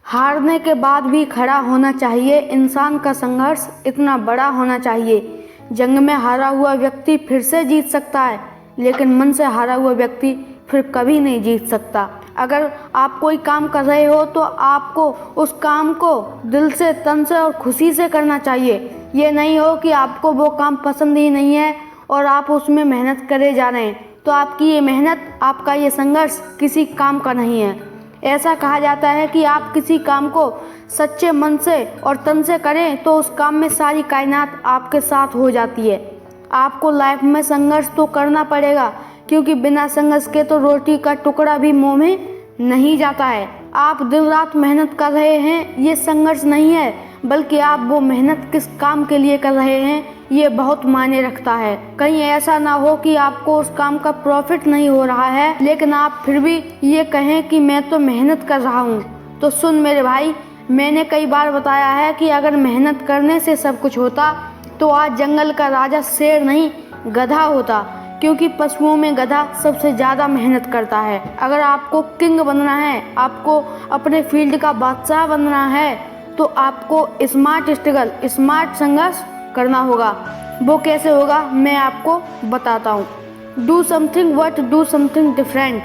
हारने के बाद भी खड़ा होना चाहिए। इंसान का संघर्ष इतना बड़ा होना चाहिए। जंग में हारा हुआ व्यक्ति फिर से जीत सकता है, लेकिन मन से हारा हुआ व्यक्ति फिर कभी नहीं जीत सकता। अगर आप कोई काम कर रहे हो तो आपको उस काम को दिल से, तन से और खुशी से करना चाहिए। ये नहीं हो कि आपको वो काम पसंद ही नहीं है और आप उसमें मेहनत करे जा रहे हैं, तो आपकी ये मेहनत, आपका ये संघर्ष किसी काम का नहीं है। ऐसा कहा जाता है कि आप किसी काम को सच्चे मन से और तन से करें तो उस काम में सारी कायनात आपके साथ हो जाती है। आपको लाइफ में संघर्ष तो करना पड़ेगा, क्योंकि बिना संघर्ष के तो रोटी का टुकड़ा भी मुंह में नहीं जाता है। आप दिन रात मेहनत कर रहे हैं, ये संघर्ष नहीं है, बल्कि आप वो मेहनत किस काम के लिए कर रहे हैं, ये बहुत मायने रखता है। कहीं ऐसा ना हो कि आपको उस काम का प्रॉफिट नहीं हो रहा है, लेकिन आप फिर भी ये कहें कि मैं तो मेहनत कर रहा हूँ। तो सुन मेरे भाई, मैंने कई बार बताया है कि अगर मेहनत करने से सब कुछ होता तो आज जंगल का राजा शेर नहीं, गधा होता, क्योंकि पशुओं में गधा सबसे ज़्यादा मेहनत करता है। अगर आपको किंग बनना है, आपको अपने फील्ड का बादशाह बनना है, तो आपको स्मार्ट स्ट्रगल, स्मार्ट संघर्ष करना होगा। वो कैसे होगा मैं आपको बताता हूँ। Do something but do something different.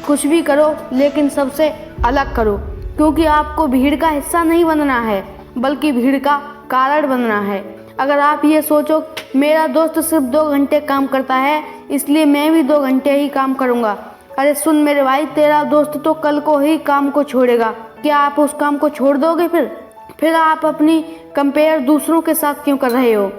कुछ भी करो लेकिन सबसे अलग करो, क्योंकि आपको भीड़ का हिस्सा नहीं बनना है, बल्कि भीड़ का कारण बनना है। अगर आप ये सोचो मेरा दोस्त सिर्फ 2 घंटे काम करता है, इसलिए मैं भी 2 घंटे ही काम करूँगा। अरे सुन मेरे भाई, तेरा दोस्त तो कल को ही काम को छोड़ेगा। क्या आप उस काम को छोड़ दोगे? फिर आप अपनी कंपेयर दूसरों के साथ क्यों कर रहे हो?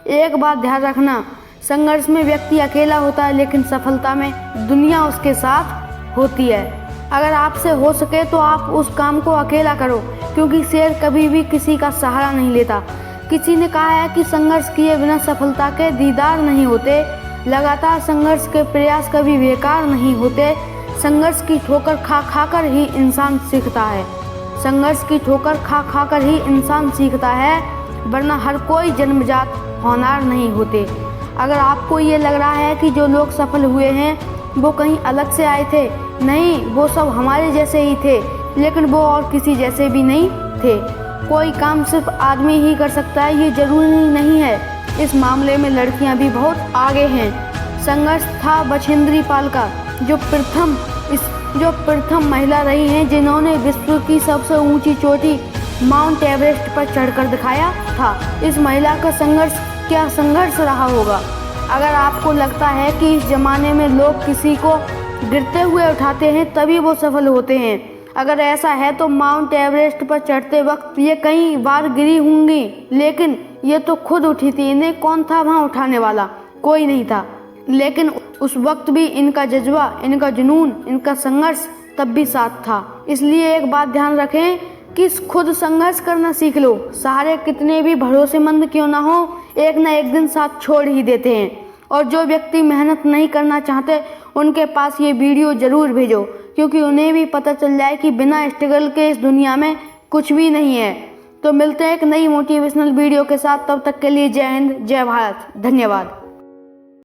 एक बात ध्यान रखना, संघर्ष में व्यक्ति अकेला होता है, लेकिन सफलता में दुनिया उसके साथ होती है। अगर आपसे हो सके तो आप उस काम को अकेला करो, क्योंकि शेर कभी भी किसी का सहारा नहीं लेता। किसी ने कहा है कि संघर्ष किए बिना सफलता के दीदार नहीं होते। लगातार संघर्ष के प्रयास कभी बेकार नहीं होते। संघर्ष की ठोकर खा खा कर ही इंसान सीखता है। संघर्ष की ठोकर खा खा कर ही इंसान सीखता है, वरना हर कोई जन्मजात होनहार नहीं होते। अगर आपको ये लग रहा है कि जो लोग सफल हुए हैं वो कहीं अलग से आए थे, नहीं, वो सब हमारे जैसे ही थे, लेकिन वो और किसी जैसे भी नहीं थे। कोई काम सिर्फ आदमी ही कर सकता है, ये जरूरी नहीं है। इस मामले में लड़कियां भी बहुत आगे हैं। संघर्ष था बछेंद्री पाल का, जो प्रथम महिला रही हैं जिन्होंने विश्व की सबसे ऊंची चोटी माउंट एवरेस्ट पर चढ़कर दिखाया था। इस महिला का संघर्ष क्या संघर्ष रहा होगा। अगर आपको लगता है कि इस जमाने में लोग किसी को गिरते हुए उठाते हैं तभी वो सफल होते हैं, अगर ऐसा है तो माउंट एवरेस्ट पर चढ़ते वक्त ये कई बार गिरी होंगी, लेकिन ये तो खुद उठी थी। इन्हें कौन था वहाँ उठाने वाला? कोई नहीं था। लेकिन उस वक्त भी इनका जज्बा, इनका जुनून, इनका संघर्ष तब भी साथ था। इसलिए एक बात ध्यान रखें कि खुद संघर्ष करना सीख लो। सहारे कितने भी भरोसेमंद क्यों ना हो, एक ना एक दिन साथ छोड़ ही देते हैं। और जो व्यक्ति मेहनत नहीं करना चाहते उनके पास ये वीडियो ज़रूर भेजो, क्योंकि उन्हें भी पता चल जाए कि बिना स्ट्रगल के इस दुनिया में कुछ भी नहीं है। तो मिलते हैं एक नई मोटिवेशनल वीडियो के साथ, तब तक के लिए जय हिंद, जय भारत, धन्यवाद।